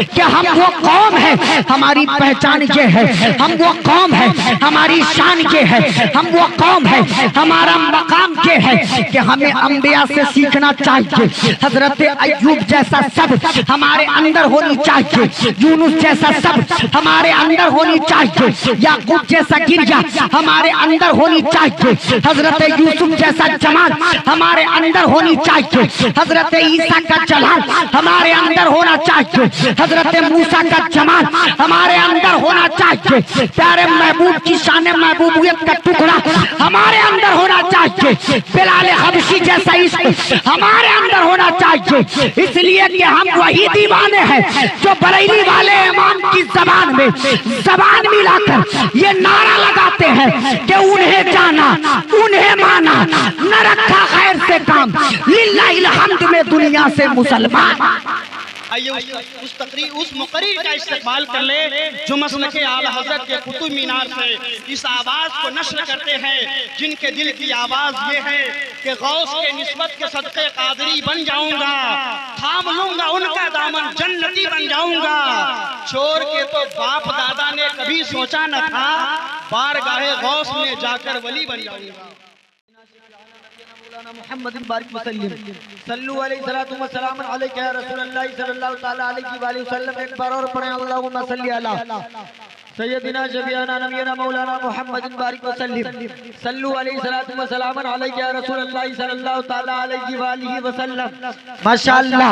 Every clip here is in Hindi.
कि हम वो कौम है, हमारी पहचान ये है, हम वो कौम है, हमारी शान ये है, हम वो कौम है, हमारा मकाम ये है कि हमें अंबिया से सीखना चाहिए। हजरत अय्यूब जैसा सब हमारे अंदर होनी चाहिए, यूनुस जैसा सब हमारे अंदर होनी चाहिए, याकूब जैसा गिरजा हमारे अंदर होनी चाहिए, हजरत यूसुफ जैसा जमाल हमारे अंदर होनी चाहिए, हजरत ईसा का जलाल हमारे अंदर होना चाहिए, हजरत मूसा का जमाल हमारे अंदर होना चाहिए, प्यारे महबूब की शान महबूबियत का टुकड़ा हमारे अंदर होना चाहिए, बिलाल हबशी जैसा इश्क हमारे अंदर होना चाहिए। इसलिए कि हम वही दीवाने हैं जो बरेली वाले इमाम की जबान में जबान मिलाकर ये नारा लगाते हैं कि उन्हें जाना, उन्हें माना, न रखा खैर से काम, लिल्लाहिल हम्द में दुनिया से मुसलमान। आइए उस मुकर्रिर का इस्तेमाल कर ले जो मसलक आला हज़रत के कुतुब मीनार से इस आवाज़ को नश्र करते हैं, जिनके दिल की आवाज़ ये है कि गौस के निस्बत के सदक़े कादरी बन जाऊंगा, थाम लूंगा उनका दामन, जन्नती बन जाऊंगा। चोर के तो बाप दादा ने कभी सोचा न था, बारगाहे गौस में जाकर वली बन जाऊंगा। मुहम्मद बारिक वसल्लम सल्लु अलैहि सलातु व सलाम अलैका या रसूलल्लाह सल्लल्लाहु तआला अलैहि वसल्लम। एक बार और पढ़ें अल्लाहुम्मा सल्ली अला सय्यदिना शफीअना नबीना मौलाना मुहम्मद बारिक वसल्लम सल्लु अलैहि सलातु व सलाम अलैका या रसूलल्लाह सल्लल्लाहु तआला अलैहि वसल्लम। माशाअल्लाह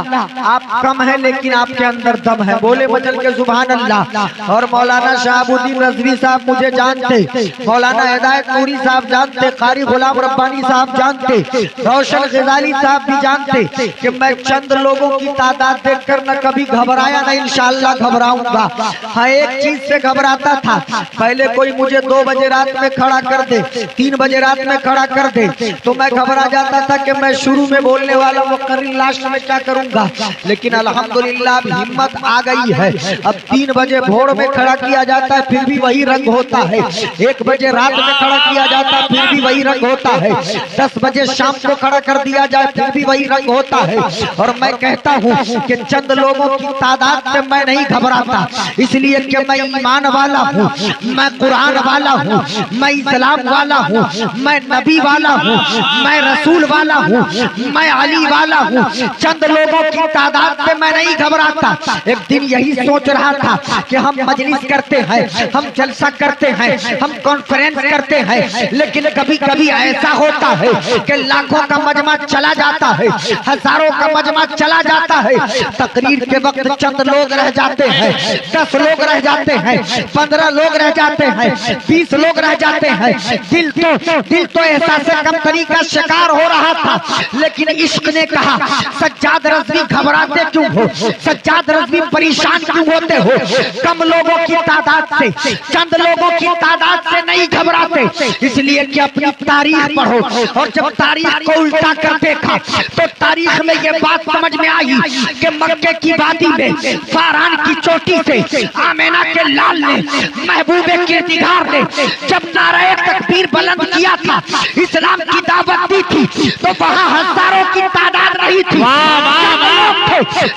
आप कम है लेकिन आपके अंदर दम है, बोले मचल के सुभान अल्लाह। और मौलाना शहाबुद्दीन रज़वी साहब मुझे जानते, मौलाना हिदायत नूरी साहब जानते, कारी गुलाम रब्बानी साहब जानते, रोशन ग़ज़ाली साहब भी जानते कि मैं चंद लोगों की तादाद देखकर न कभी घबराया न इंशाअल्लाह घबराऊंगा। हाँ, एक चीज से घबराता था, पहले कोई मुझे 2 बजे रात में खड़ा कर दे, 3 बजे रात में खड़ा कर दे तो मैं घबरा जाता था कि मैं शुरू में बोलने वाला मुकर्रिर लास्ट में क्या करूंगा। लेकिन अल्हम्दुलिल्लाह अब हिम्मत आ गई है, अब 3 बजे भोर में खड़ा किया जाता है फिर भी वही रंग होता है, 1 बजे रात में खड़ा किया जाता है फिर भी वही रंग होता है, 10 बजे शाम को खड़ा कर दिया जाए फिर भी वही रंग होता है। और मैं कहता हूँ कि चंद लोगों की तादाद से मैं नहीं घबराता, इसलिए कि मैं ईमान वाला हूँ, मैं कुरान वाला हूँ, मैं इस्लाम वाला हूँ, मैं नबी वाला हूँ, मैं रसूल वाला हूँ, मैं अली वाला हूँ। चंद लोगों की तादाद से मैं नहीं घबराता। एक दिन यही सोच रहा था कि हम मजलिस करते हैं, हम जलसा करते हैं, हम कॉन्फ्रेंस करते हैं, लेकिन कभी कभी ऐसा होता है कि लाखों का मजमा चला जाता है, हजारों का मजमा चला जाता है, तकरीर के वक्त चंद लोग रह जाते हैं, 10 लोग रह जाते हैं, 15 लोग रह जाते हैं, 20 लोग रह जाते हैं। दिल तो एहसास कमतरी का शिकार हो रहा था, लेकिन इश्क ने कहा सज्जाद रज़वी घबराते क्यों हो, सज्जाद रज़वी परेशान क्यों होते हो। कम लोगों की तादाद से, चंद लोगों की तादाद से नहीं घबराते, इसलिए कि अपनी तारीख पढ़ो। और जब तारीख को उल्टा कर देखा तो तारीख में ये बात समझ में आई कि मक्के की वादी में फारान की चोटी से आमेना के लाल ने, महबूबे किरदिगार ने जब नारे तकबीर बुलंद किया था, इस्लाम की दावत दी थी, तो वहाँ हजारों की तादाद रही थी,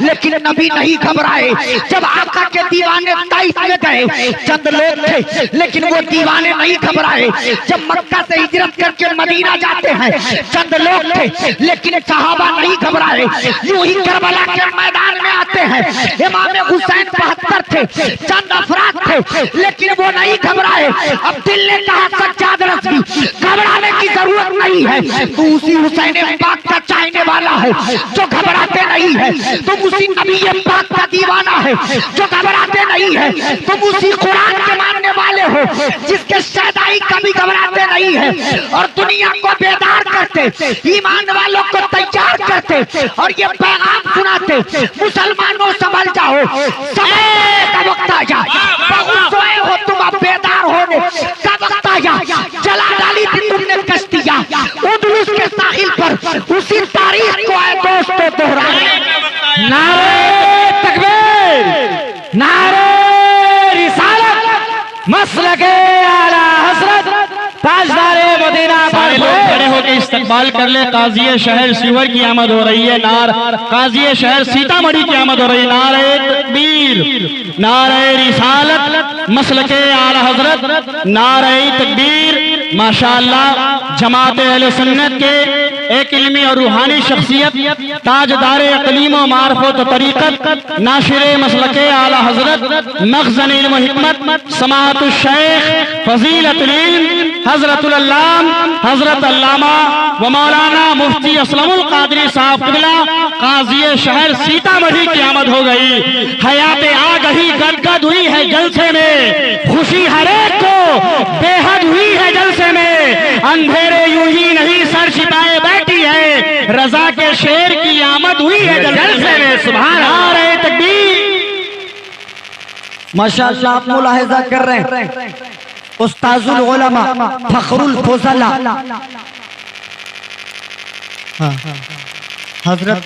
लेकिन नबी नहीं घबराए। जब आका के दीवाने ताइफ में गए, चंद लोग थे लेकिन वो दीवाने नहीं घबराए। जब मक्का से हिजरत करके मदीना जाते हैं, चंद लोग थे लेकिन सहाबा नहीं घबराए। यूं ही करबला के मैदान में आते हैं, इमाम हुसैन 72 थे, चंद अफराद थे लेकिन वो नहीं घबराए। अब दिल ने कहा सज्जाद रज़वी घबराने की जरूरत नहीं है, तू उसी हुसैन पाक का चाहने वाला है जो घबराते नहीं है, तुम उसी नबी पाक का दीवाना है जो घबराते नहीं है, तुम उसी कुरान के मानने वाले हो जिसके शहदाई कभी घबराते नहीं है, और दुनिया को बेदार करते, ईमान वालों को तैयार करते और ये पैगाम सुनाते, मुसलमानों संभल जाओ, समय का वक्त आ जाए, बहुत सोए हो तुम अब बेदार होने का वक्त आ जाए। जला डाली थी तुमने कश्तियां उदलुस के साहिल पर, उसी तारीख को आए दोस्तों दोहराए। नारे तकबीर, नारे रिसालत, मसलके आला हज़रत ताजदारे मदीना पर खड़े होकर इस इस्तकबाल कर ले। काजी शहर सीवर की आमद हो रही है, काजी शहर सीतामढ़ी की आमद हो रही है। नारे तकबीर, नारे रिसालत, मसलके आला हजरत, नारे तकबीर। माशाअल्लाह जमात अहले सुन्नत के एक इल्मी और रूहानी शख्सियत, ताजदार अक़लीम व मारफत व तरीक़त, नाशिर मसलके आला हजरत, मख़ज़न इल्म व हिकमत, समाअतुल शेख फज़ीलतुल इल्म हज़रतुल अल्लाम हज़रत अल्लामा व मौलाना मुफ्ती असलमुल क़ादरी साहब क़िबला काज़ी शहर सीतामढ़ी की आमद हो गई। हयात आ गई, गदगद हुई है जलसे में, खुशी हर एक को बेहद हुई है जलसे में। अंधेरे यूं ही नहीं सर छिपाए बैठी है, रजा के शेर की आमद हुई है जलसे में। सुभान अल्लाह, तकबीर। माशाअल्लाह आप मुलाहिजा कर रहे हैं उस्ताजुल उलमा फखरुल फुज़ला हजरत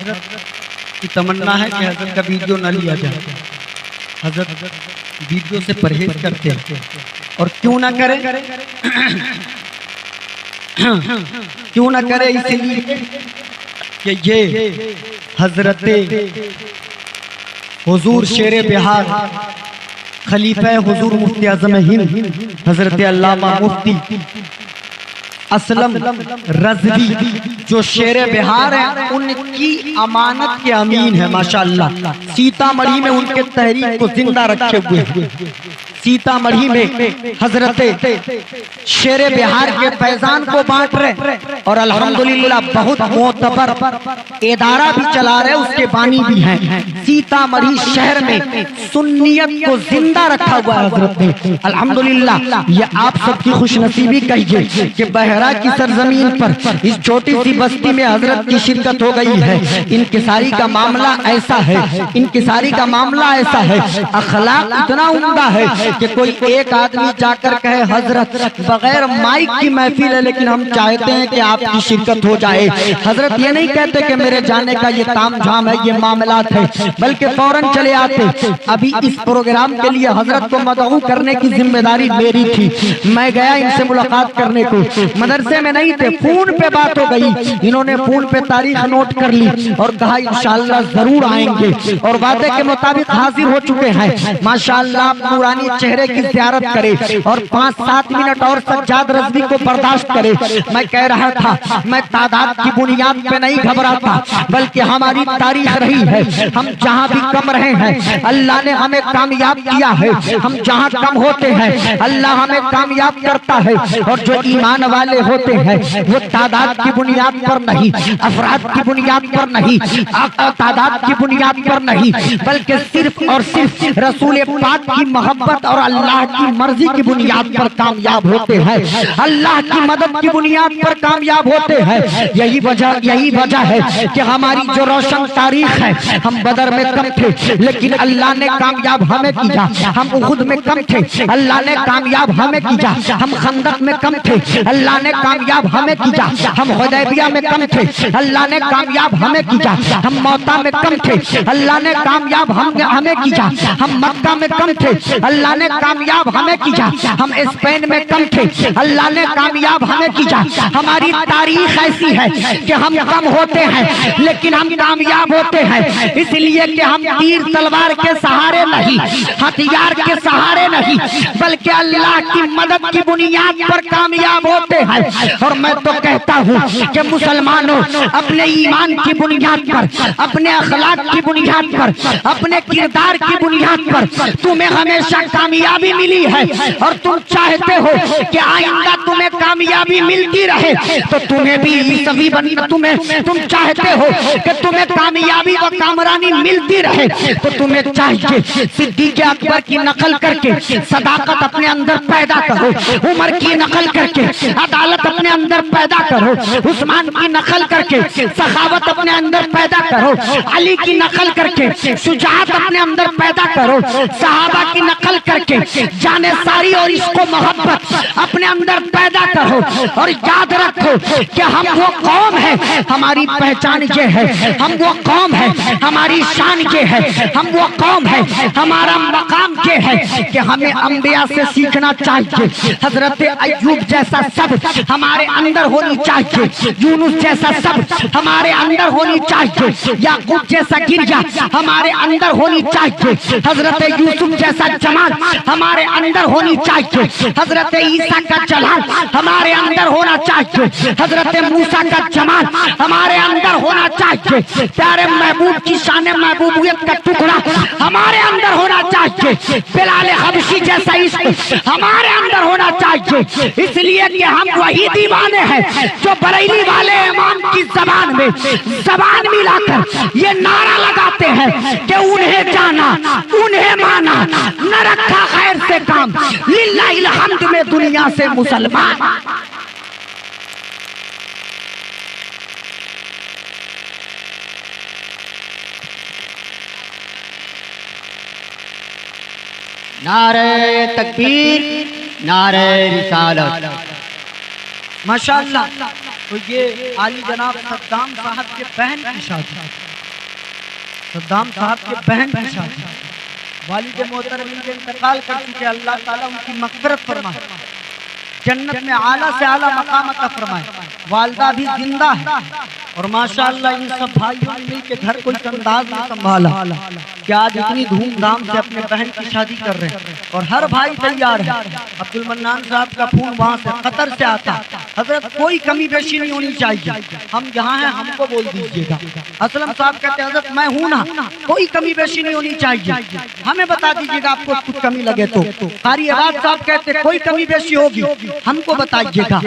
की तमन्ना है कि हजरत का वीडियो न लिया जाए। हजरत वीडियो से परहेज करते हैं और क्यों ना करें क्यों ना करे, इसलिए कि ये हजरत हुजूर शेर बिहार खलीफा हुजूर मुफ्ती आज़म हिंद हजरत अल्लामा मुफ्ती असलम रज़वी जो शेर बिहार है, उनकी अमानत के अमीन है। माशाअल्लाह सीतामढ़ी में उनके तहरीक को जिंदा रखे हुए हैं। सीतामढ़ी में हजरत शेर बिहार के फैजान को बांट रहे और अल्हम्दुलिल्लाह बहुत मोतबर इदारा भी चला रहे, उसके बानी भी हैं। सीतामढ़ी शहर में सुन्नियत को जिंदा रखा हुआ है हजरत ने। अल्हम्दुलिल्लाह ये आप सबकी खुशनसीबी कहिए कि बहरा की सरजमीन पर इस छोटी सी बस्ती में हजरत की शिरकत हो गई है। इनकिसारी का मामला ऐसा है, इनकिसारी का मामला ऐसा है, अखलाक इतना उम्दा है कि कोई एक आदमी जाकर कहे हजरत बगैर माइक की महफिल है लेकिन हम चाहते हैं कि आपकी शिरकत हो जाए। हजरत ये नहीं कहते कि मेरे जाने का ये तामझाम है, ये मामलात है, बल्कि फौरन चले आते। अभी इस प्रोग्राम के लिए हजरत को मदऊ करने की जिम्मेदारी मेरी थी। मैं गया इनसे मुलाकात करने को, मदरसे में नहीं थे, फोन पे बात हो गई। इन्होंने फोन पे तारीख नोट कर ली और कहा इंशाअल्लाह जरूर आएंगे और वादे के मुताबिक हाजिर हो चुके हैं। माशाअल्लाह पुरानी चेहरे की ज़ियारत करे और 5-7 मिनट और सज्जाद रज़वी को बर्दाश्त करे। मैं कह रहा था मैं तादाद की बुनियाद पे नहीं घबराता, बल्कि हमारी तारीख रही है, हम जहाँ भी कम रहे हैं अल्लाह ने हमें कामयाब किया है। हम जहाँ कम होते हैं अल्लाह हमें कामयाब करता है। और जो ईमान वाले होते हैं वो तादाद की बुनियाद पर नहीं, अफराद की बुनियाद पर नहीं, तादाद की बुनियाद पर नहीं, बल्कि सिर्फ और सिर्फ रसूल पाक की मोहब्बत और अल्लाह की मर्जी की बुनियाद पर कामयाब होते हैं, अल्लाह की मदद की बुनियाद पर कामयाब होते हैं। यही वजह है कि हमारी जो रोशन तारीख है, हम बदर में कम थे लेकिन अल्लाह ने कामयाब हमें किया। हम उहुद में कम थे, अल्लाह ने कामयाब हमें किया। हम खंदक में कम थे, अल्लाह ने कामयाब हमें किया। हम हुदैबिया में कम थे, अल्लाह ने कामयाब हमें किया। हम मौता में कम थे, अल्लाह ने कामयाब हमें किया। हम मक्का में कम थे, अल्लाह ने कामयाब हमें किया। हम स्पेन में कम थे, अल्लाह ने कामयाब हमें किया। हमारी तारीख ऐसी है कि हम कम होते हैं लेकिन हम कामयाब होते हैं, इसलिए कि हम तीर तलवार के सहारे नहीं, हथियार के सहारे नहीं, बल्कि अल्लाह की मदद की बुनियाद पर कामयाब होते हैं। और मैं तो कहता हूँ कि मुसलमानों अपने ईमान की बुनियाद पर, अपने अखलाक की बुनियाद पर, अपने किरदार की बुनियाद पर तुम्हें हमेशा कामयाबी मिली है और तुम चाहते हो कि आइंदा तुम्हें कामयाबी मिलती रहे, तो तुम्हें भी सभी तुम चाहते हो कि तुम्हें कामयाबी व कामरानी मिलती रहे, तो तुम्हें चाहिए सिद्दीक़ अकबर की नकल करके सदाकत अपने अंदर पैदा करो, उमर की नकल करके अदालत अपने अंदर पैदा करो, उस्मान की नकल करके सखावत अपने अंदर पैदा करो, अली की नकल करके शुजाअत अपने अंदर पैदा करो, सहाबा की नकल करके जाने सारी और इसको मोहब्बत अपने अंदर पैदा करो और याद रखो कि हम वो कौम है, हमारी पहचान ये है, हम वो कौम है, हमारी शान ये है, हम वो कौम है, हमारा मकाम ये है कि हमें अंबिया से सीखना चाहिए। हजरत अय्यूब जैसा सब हमारे अंदर होनी चाहिए, यूनुस जैसा सब हमारे अंदर होनी चाहिए, याकूब जैसा गिरजा हमारे अंदर होनी चाहिए, हजरत यूसुफ जैसा जमाल हमारे अंदर होनी चाहिए, हजरत ईसा का जलाल हमारे अंदर होना चाहिए, हजरत मूसा का जमाल हमारे अंदर होना चाहिए, प्यारे महबूब की शान महबूबियत का टुकड़ा हमारे अंदर होना चाहिए, बिलाल हबशी जैसा इश्क हमारे अंदर होना चाहिए। इसलिए कि हम वही दीवाने हैं जो बरेली वाले इमाम की जबान में जबान मिलाकर ये नारा लगाते हैं कि उन्हें जाना, उन्हें माना, न रखा खैर से काम, लिल्लाहिल हम्द में दुनिया से मुसलमान। नारे तकबीर, नारे रिसालत। माशाअल्लाह। तो ये आली जनाब सद्दाम साहब के बहन की शादी, सद्दाम साहब के बहन की शादी, वालिद मोहतरम इनके इंतकाल कर चुके, अल्लाह ताला उनकी मग़फ़िरत फरमाए, जन्नत में आला से आला मकाम अता फरमाए। वालदा भी जिंदा है और माशाअल्लाह इन सब भाइयों ने मिलकर घर को इस अंदाज में संभाला कि आज इतनी धूमधाम से अपने बहन की शादी कर रहे हैं और हर भाई तैयार है। अब्दुल मन्नान साहब का फोन वहाँ से कतर से आता, हजरत कोई कमी बेशी नहीं होनी चाहिए, हम जहाँ हैं हमको बोल दीजिएगा। असलम साहब कहते हैं हजरत मैं हूँ ना, कोई कमी बेशी नहीं होनी चाहिए, हमें बता दीजिएगा आपको कुछ कमी लगे तो। कारी अबाद साहब कहते कोई कमी बेशी होगी हमको बताइएगा।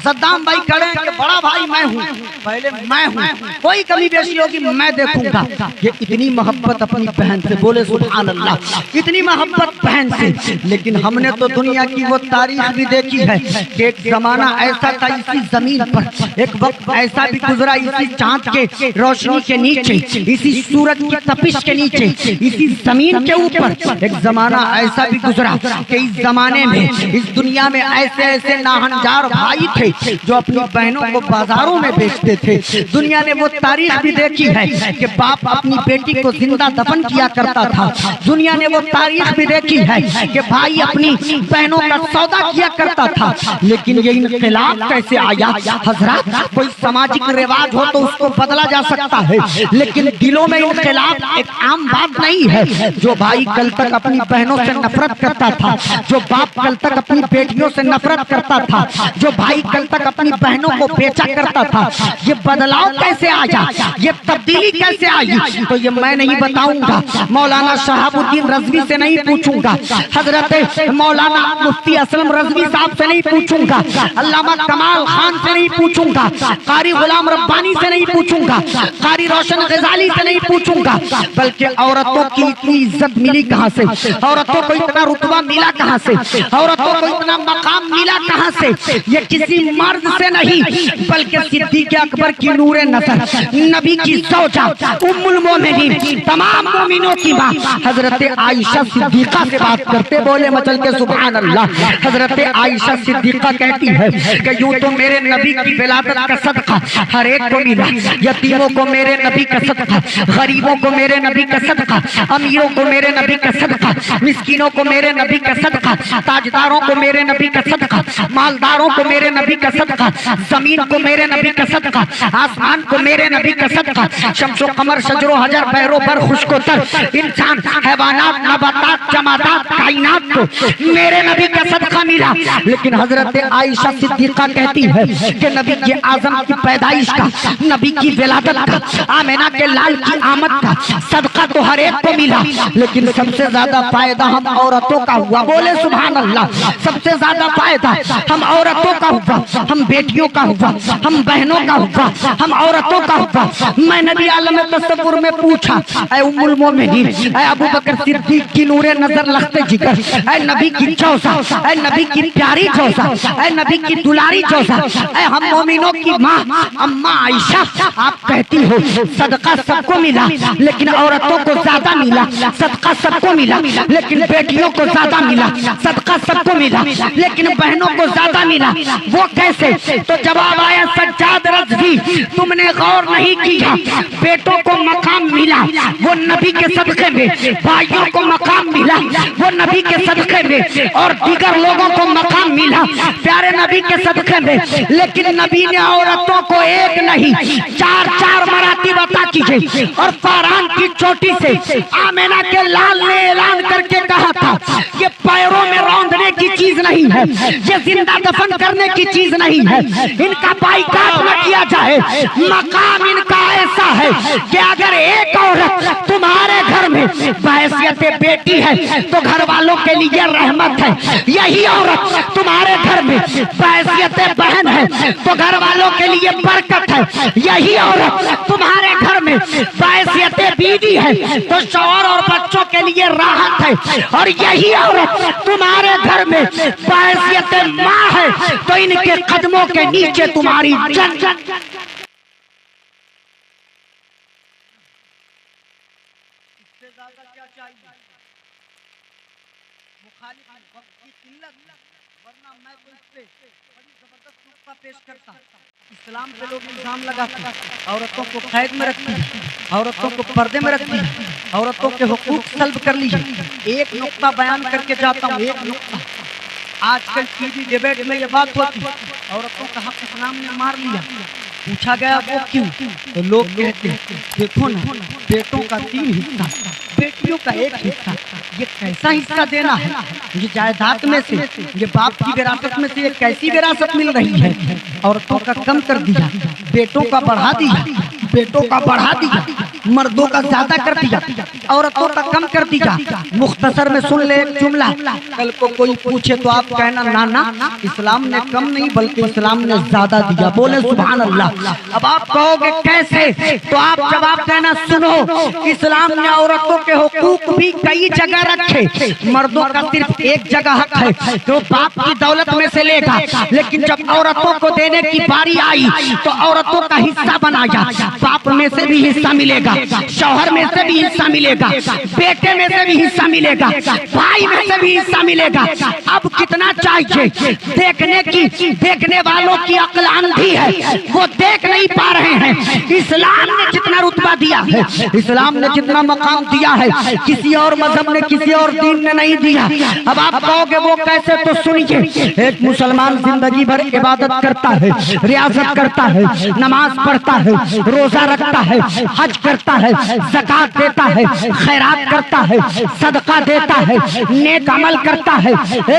सद्दाम भाई खड़े हैं कि बड़ा भाई मैं हूँ, पहले मैं हूँ, कोई कमी बेशी होगी मैं देखूंगा। ये इतनी मोहब्बत अपनी बहन से, बोले सुभान अल्लाह, इतनी मोहब्बत बहन से। लेकिन हमने तो दुनिया की वो तारीख भी देखी है कि एक जमाना ऐसा था इसी जमीन पर, एक वक्त ऐसा भी गुजरा इसी चांद के रोशनी के नीचे, इसी सूरज की तपिश के नीचे, इसी जमीन के ऊपर एक जमाना ऐसा भी गुजरा कि इस जमाने में, इस दुनिया में ऐसे ऐसे नाहनजार भाई थे जो अपनी बहनों को बाजारों में बेचते थे। दुनिया ने वो तारीख भी देखी है कि बाप अपनी बेटी को जिंदा दफन किया करता था। दुनिया ने वो तारीख भी देखी है कि भाई अपनी बहनों का सौदा किया करता था। लेकिन ये इनकलाब कैसे आया हजरत? कोई सामाजिक रिवाज हो तो उसको बदला जा सकता है, लेकिन दिलों में इनकलाब एक आम बात नहीं है। जो भाई कल तक अपनी बहनों से नफरत करता था, जो बाप कल तक अपनी बेटियों से नफरत करता था, जो भाई कल तक अपनी बहनों को बेचा करता था, ये बदलाव कैसे आया, ये तब्दीली कैसे आई? तो ये मैं नहीं बताऊंगा, मौलाना शहाबुद्दीन रज़वी से नहीं पूछूंगा, हजरत मौलाना मुफ्ती असलम रज़वी साहब से नहीं पूछूंगा, अल्लामा कमाल खान से नहीं पूछूंगा, कारी गुलाम रब्बानी से नहीं पूछूंगा, कारी रोशन गजाली से नहीं पूछूंगा, बल्कि औरतों की इतनी इज्जत मिली कहाँ से, औरतों को इतना रुतबा मिला कहाँ से, औरतों को इतना मकाम मिला कहाँ से? ये किसी मर्द से नहीं, बल्कि सिद्दीक़ अकबर की नूरे नज़र, नबी की ज़ौजा, उम्मुल मोमिनीन, तमाम मोमिनों की माँ हजरत आयशा सिद्दीक़ा से बात करते बोले मचल के सुभान अल्लाह। हजरत आयशा सिद्दीक़ा कहती है कि यूं तो मेरे नबी की विलादत का सदका हर एक को मिला, यतीमों को मेरे नबी का सदका, गरीबों को मेरे नबी का सदका, अमीरों को मेरे नबी का सदका, मिस्कीनों को मेरे नबी का सदका, ताजदारों को मेरे नबी का सदका, मालदारों को मेरे नबी का सदका, जमीन को मेरे नबी का सदका, आसमान को मेरे नबी का सदका, शम्सो कमर शजरो हजर बहरो बर खुशको तर, इंसान हैवानात नबातात जमादात कायनात को मेरे नबी का सदका मिला। लेकिन हजरत आयशा सिद्दीक़ा कहती है कि नबी के आजम की पैदाइश का, नबी की विलादत का, आमिना के लाल की आमद का सदका तो हर एक को मिला, लेकिन सबसे ज्यादा फायदा हम औरतों का हुआ। बोले सुभान अल्लाह। सबसे ज्यादा फायदा फायदा हम औरतों का हुआ, हम बेटियों का हुआ, हम बहनों का हुआ, हम औरतों का हुआ। मैं नबी आलम तसव्वुर में पूछा, ऐ उम्मुल मोमिनीन, ऐ अबू बकर सिद्दीक की नूरे नजर लखते जिगर, ऐ नबी की चौसा, ऐ नबी की प्यारी चौसा, ऐ नबी की दुलारी चौसा, ऐ हम मोमिनों की माँ अम्मा आयशा, आप कहती हो सदका सबको मिला लेकिन औरतों को ज्यादा मिला, सदका सबको मिला लेकिन बेटियों को ज्यादा मिला, सदका सबको मिला लेकिन बहनों को ज्यादा मिला, वो कैसे? तो जवाब आया सज्जाद रज़वी, तुमने गौर नहीं किया, बेटों को मकाम मिला वो नबी के सदके में, भाइयों को मकाम मिला वो नबी के सदके में, और दीगर लोगों को मकाम मिला प्यारे नबी के सदके में। लेकिन नबी ने औरतों को एक नहीं 4-4 मरातिब अता कीजिए। और पारान की चोटी से आमेना के लाल ने ऐलान करके कहा था, ये पैरों में रौंदने की चीज नहीं है, ये जिंदा दफन करने की चीज नहीं है, इनका बाइकाट न किया जाए। मकाम इनका ऐसा है कि अगर एक औरत तुम्हारे घर में बहैसियत बेटी है तो घर वालों के लिए रहमत है, यही औरत तुम्हारे घर में बहैसियत बहन है तो घर वालों के लिए बरकत है, यही औरत तुम्हारे घर में बहैसियत बीवी है तो शौहर और बच्चों के लिए राहत है, और यही औरत तुम्हारे घर में बहैसियत माँ है तो इनके कदमों के नीचे तुम्हारी जन्नत। पेश करता। इस्लाम पे लोग इल्जाम लगाते हैं, औरतों को कैद में रखती है, औरतों को पर्दे में रखती है, औरतों के हुकूक सल्ब कर लीजिए। एक नुक्ता बयान करके जाता हूँ, एक नुक्ता। आजकल टीवी डिबेट में ये बात होती है औरतों का हक इस्लाम ने मार लिया, पूछा गया वो क्यों, तो लोग कहते हैं देखो ना, बेटों का 3 हिस्सा, बेटियों का 1 हिस्सा, ये कैसा हिस्सा देना है, ये जायदाद में से, ये बाप की विरासत में से ये कैसी विरासत मिल रही है। औरतों का कम कर दिया, बेटों का बढ़ा दिया, बेटों का बढ़ा दिया, मर्दों का ज्यादा कर दिया, औरतों का कम कर दिया। मुख्तसर में सुन ले एक जुमला, कल को कोई पूछे तो आप कहना ना ना इस्लाम ने कम नहीं बल्कि इस्लाम ने ज्यादा दिया, बोले सुभान अल्लाह। अब आप कहोगे कैसे, तो आप जवाब देना सुनो, इस्लाम ने औरतों के हुकूक भी कई जगह रखे, मर्दों का सिर्फ एक जगह हक है तो बाप की दौलत में से लेगा, लेकिन जब औरतों को देने की बारी आई तो औरतों का हिस्सा बनाया, बाप में से भी हिस्सा मिलेगा, शौहर में से भी हिस्सा मिलेगा, बेटे में से भी हिस्सा मिलेगा, भाई में से भी हिस्सा मिलेगा। अब कितना चाहिए, देखने वालों की अक्ल अंधी है, वो देख नहीं पा रहे हैं। इस्लाम ने जितना रुतबा दिया है, इस्लाम ने जितना मकाम दिया है, किसी और मजहब ने, किसी और दीन ने नहीं दिया। अब आप कहोगे वो कैसे, तो सुनिए, एक मुसलमान जिंदगी भर इबादत करता है, रियाजत करता है, नमाज पढ़ता है, रोजा रखता है, हज करता है, ज़कात देता है, खैरात करता है, सदका देता है, नेक अमल करता है,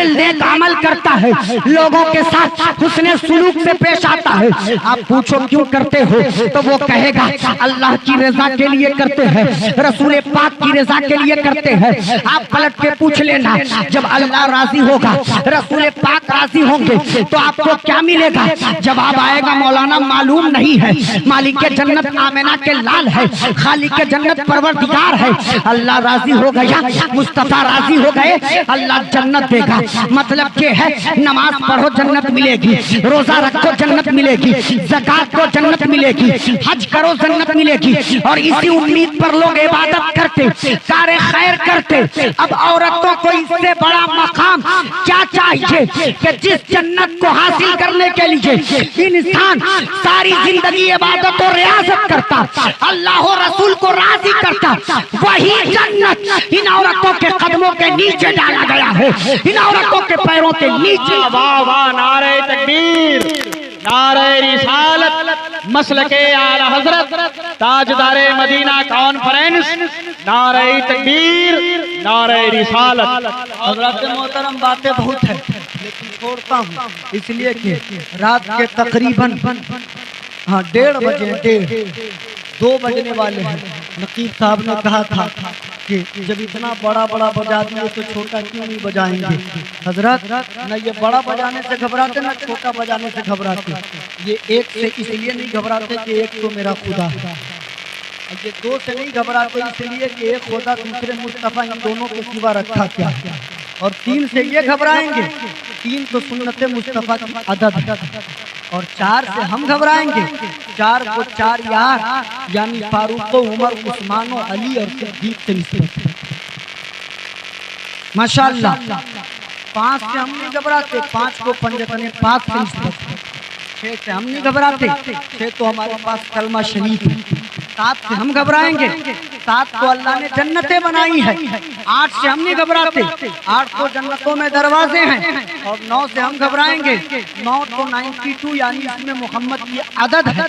नेक अमल करता है, लोगों के साथ हुस्ने सुलूक से पेश आता है। आप पूछो क्यों करते हो, तो वो कहेगा अल्लाह की रजा के लिए करते हैं, रसूल पाक की रजा के लिए करते हैं। आप पलट के पूछ लेना, जब अल्लाह राजी होगा, रसूल पाक राजी होंगे तो आपको क्या मिलेगा? जवाब आएगा मौलाना मालूम नहीं है, मालिक के जन्नत आमेना के लाल है, खालिक के जन्नत परवरदिगार है। अल्लाह राजी हो गया, मुस्तफा राजी हो गए, अल्लाह जन्नत देगा। मतलब ये है नमाज पढ़ो जन्नत मिलेगी, रोजा रखो जन्नत मिलेगी, ज़कात को जन्नत मिलेगी, हज करो जन्नत मिलेगी, और इसी उम्मीद पर लोग इबादत करते, सारे खैर करते। अब औरतों को इससे बड़ा मकाम क्या चाहिए कि जिस जन्नत को हासिल करने के लिए इंसान सारी जिंदगी इबादत और रियाजत करता, अल्लाह और रसूल को राजी करता, वही जन्नत इन औरतों के कदमों के नीचे डाला गया है, इन औरतों के पैरों के नीचे। वाह वाह, नारे तकबीर, नारे रिसालत, मसलके आला हजरत, ताजदारे मदीना कॉन्फ्रेंस, नारे तकबीर, नारे रिसालत। हजरत मोहतरम बातें बहुत है लेकिन छोड़ता हूँ इसलिए कि रात के तकरीबन 1:30 बजे, 2 बजने वाले हैं। नकीब साहब ने कहा था कि जब इतना बड़ा बड़ा बजा दिए तो छोटा क्यों नहीं बजाएंगे। हजरत न ये बड़ा बजाने से घबराते न छोटा बजाने से घबराते। ये एक से इसलिए नहीं घबराते कि एक तो मेरा खुदा है, ये दो से नहीं घबराते इसलिए कि एक खुदा दूसरे मुस्तफा इन दोनों के सिवा रखा क्या है, और तीन से ये घबराएंगे, तीन तो सुन्नत मुस्तफा की अदद है, और चार से हम घबराएंगे, चार को चार यार यानी फारूक, उमर, उस्मान, अली और सिद्दीक से निस्बत है। माशाअल्लाह। पांच से हम नहीं घबराते, पांच को पंजतने पाक से निस्बत है। छह से हम नहीं घबराते, छह तो हमारे पास कलमा शरीफ है। सात से हम घबराएंगे, सात को अल्लाह ने जन्नतें बनाई है। आठ से हम नहीं घबराते, आठ तो जन्नतों में दरवाजे हैं, और नौ से हम घबराएंगे, नौ तो 92 यानी इसमें मोहम्मद की अदद है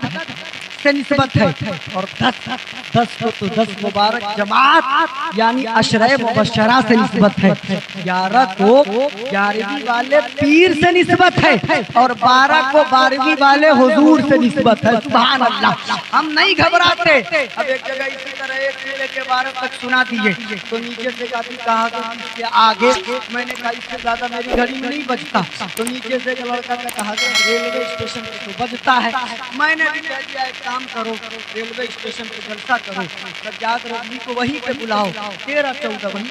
से निस्बत है, और 10 को तो 10 मुबारक जमात यानी अशरे मुबशरा से निस्बत है। 11 को 11वीं वाले पीर से निस्बत है, और 12 को 12वीं वाले हुजूर से निस्बत है। सुभान अल्लाह। हम नहीं घबराते। अब एक जगह इसी तरह एक केले के 12 तक सुना दिए तो नीचे से काफी कहा कि इसके आगे, मैंने कहा इससे ज्यादा मेरी घड़ी में नहीं बजता, तो नीचे से लड़का ने कहा कि रेलवे स्टेशन पे तो बजता है। मैंने भी कह दिया एक काम करो, रेलवे स्टेशन पे जलसा करो, सज्जाद रजवी को वहीं पे बुलाओ, 13-14 वहीं